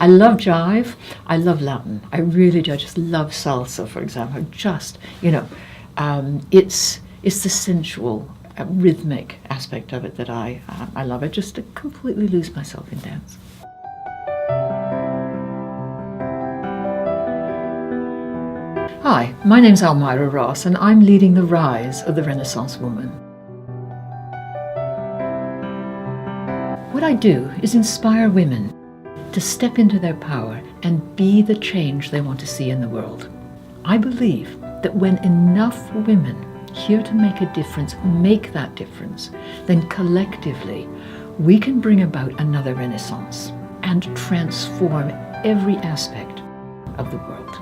I love jive. I love Latin. I really do. I just love salsa, for example. Just, it's the sensual, rhythmic aspect of it that I love. I just completely lose myself in dance. Hi, my name's Almira Ross, and I'm leading the rise of the Renaissance woman. What I do is inspire women to step into their power and be the change they want to see in the world. I believe that when enough women here to make a difference make that difference, then collectively we can bring about another Renaissance and transform every aspect of the world.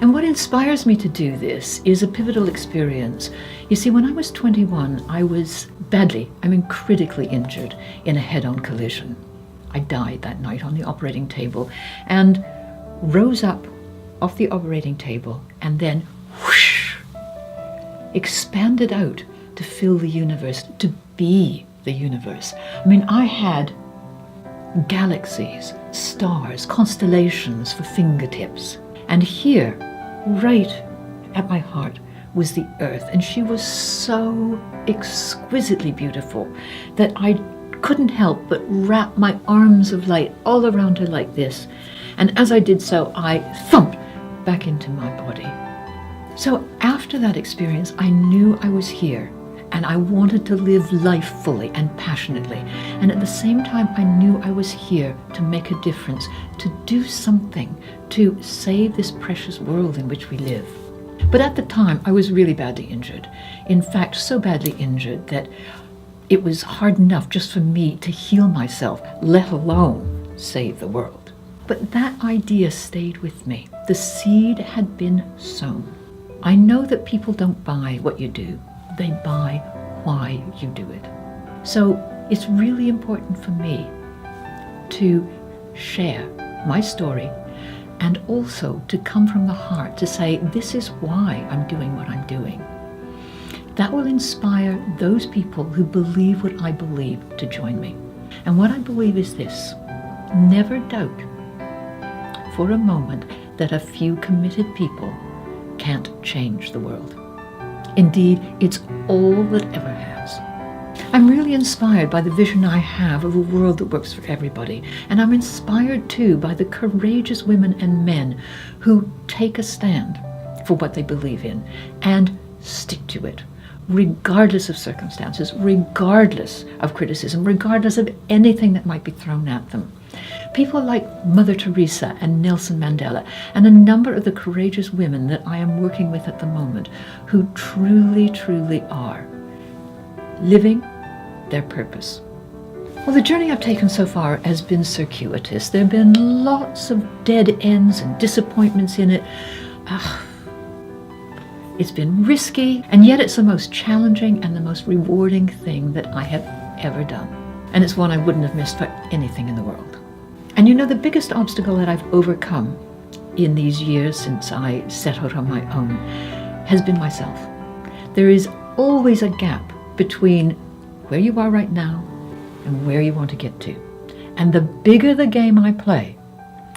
And what inspires me to do this is a pivotal experience. You see, when I was 21, I was critically injured in a head-on collision. I died that night on the operating table and rose up off the operating table and then whoosh, expanded out to fill the universe, to be the universe. I had galaxies, stars, constellations for fingertips. And here, right at my heart, was the earth. And she was so exquisitely beautiful that I couldn't help but wrap my arms of light all around her like this. And as I did so, I thumped back into my body. So after that experience, I knew I was here and I wanted to live life fully and passionately. And at the same time, I knew I was here to make a difference, to do something, to save this precious world in which we live. But at the time, I was really badly injured. In fact, so badly injured that it was hard enough just for me to heal myself, let alone save the world. But that idea stayed with me. The seed had been sown. I know that people don't buy what you do. They buy why you do it. So it's really important for me to share my story and also to come from the heart to say, this is why I'm doing what I'm doing. That will inspire those people who believe what I believe to join me. And what I believe is this: never doubt for a moment that a few committed people can't change the world. Indeed, it's all that ever has. I'm really inspired by the vision I have of a world that works for everybody. And I'm inspired too by the courageous women and men who take a stand for what they believe in and stick to it, regardless of circumstances, regardless of criticism, regardless of anything that might be thrown at them. People like Mother Teresa and Nelson Mandela and a number of the courageous women that I am working with at the moment who truly, truly are living their purpose. Well, the journey I've taken so far has been circuitous. There have been lots of dead ends and disappointments in it. It's been risky, and yet it's the most challenging and the most rewarding thing that I have ever done. And it's one I wouldn't have missed for anything in the world. And the biggest obstacle that I've overcome in these years since I set out on my own has been myself. There is always a gap between where you are right now and where you want to get to. And the bigger the game I play,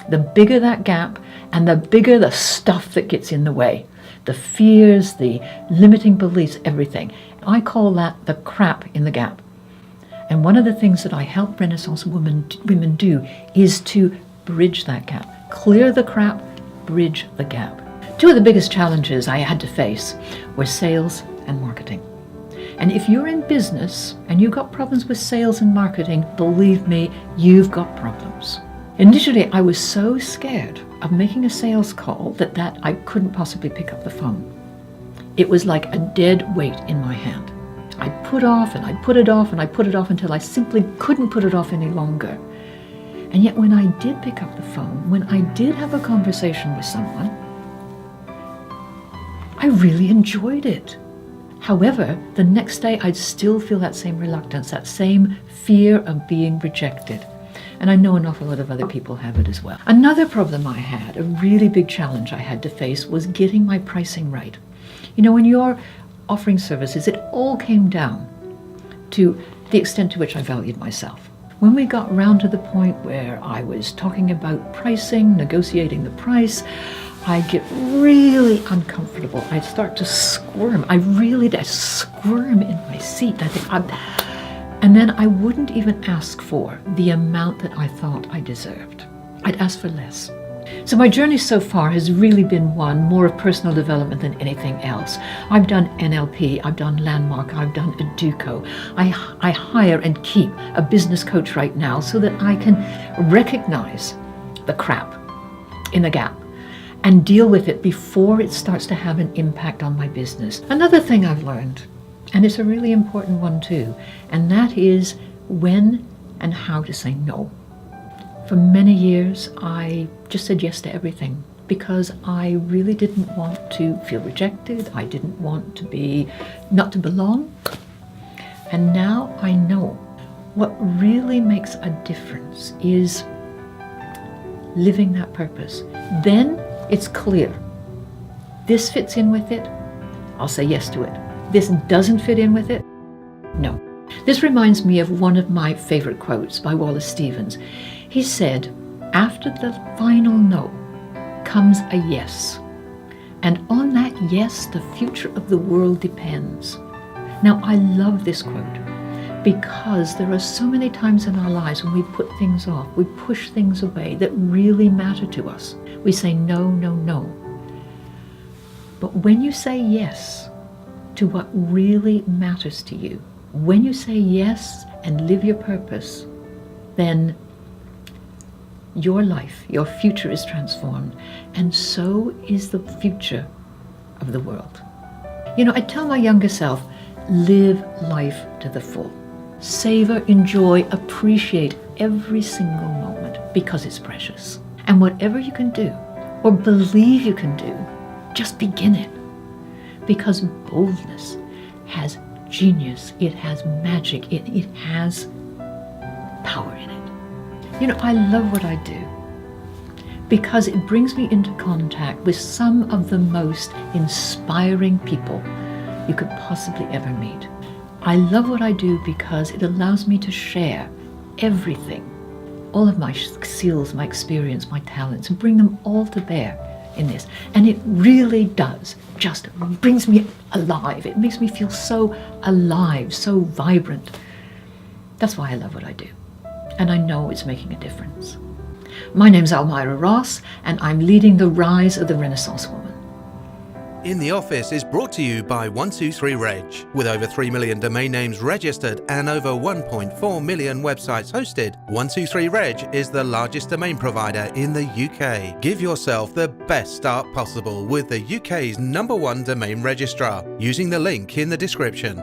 the bigger that gap and the bigger the stuff that gets in the way. The fears, the limiting beliefs, everything. I call that the crap in the gap. And one of the things that I help Renaissance women do is to bridge that gap. Clear the crap, bridge the gap. Two of the biggest challenges I had to face were sales and marketing. And if you're in business and you've got problems with sales and marketing, believe me, you've got problems. Initially, I was so scared of making a sales call that I couldn't possibly pick up the phone. It was like a dead weight in my hand. I'd put off and I'd put it off and I put it off until I simply couldn't put it off any longer. And yet when I did pick up the phone, when I did have a conversation with someone, I really enjoyed it. However, the next day I'd still feel that same reluctance, that same fear of being rejected. And I know an awful lot of other people have it as well. Another problem I had, a really big challenge I had to face, was getting my pricing right. When you're offering services, it all came down to the extent to which I valued myself. When we got round to the point where I was talking about pricing, negotiating the price, I get really uncomfortable. I start to squirm. I squirm in my seat. And then I wouldn't even ask for the amount that I thought I deserved. I'd ask for less. So my journey so far has really been one more of personal development than anything else. I've done NLP, I've done Landmark, I've done Educo. I hire and keep a business coach right now so that I can recognize the crap in the gap and deal with it before it starts to have an impact on my business. Another thing I've learned, and it's a really important one too, and that is when and how to say no. For many years, I just said yes to everything because I really didn't want to feel rejected. I didn't want to not to belong. And now I know what really makes a difference is living that purpose. Then it's clear. This fits in with it, I'll say yes to it. This doesn't fit in with it, no. This reminds me of one of my favorite quotes by Wallace Stevens. He said, after the final no comes a yes. And on that yes, the future of the world depends. Now, I love this quote because there are so many times in our lives when we put things off, we push things away that really matter to us. We say no, no, no. But when you say yes to what really matters to you, when you say yes and live your purpose, then your life, your future is transformed, and so is the future of the world. You know, I tell my younger self, live life to the full. Savor, enjoy, appreciate every single moment because it's precious. And whatever you can do or believe you can do, just begin it. Because boldness has genius, it has magic, it has power in it. You know, I love what I do because it brings me into contact with some of the most inspiring people you could possibly ever meet. I love what I do because it allows me to share everything, all of my skills, my experience, my talents, and bring them all to bear in this. And it really does just brings me alive. It makes me feel so alive, so vibrant. That's why I love what I do. And I know it's making a difference. My name's Almira Ross, and I'm leading the rise of the Renaissance woman. In the Office is brought to you by 123reg. With over 3 million domain names registered and over 1.4 million websites hosted, 123reg is the largest domain provider in the UK. Give yourself the best start possible with the UK's #1 domain registrar using the link in the description.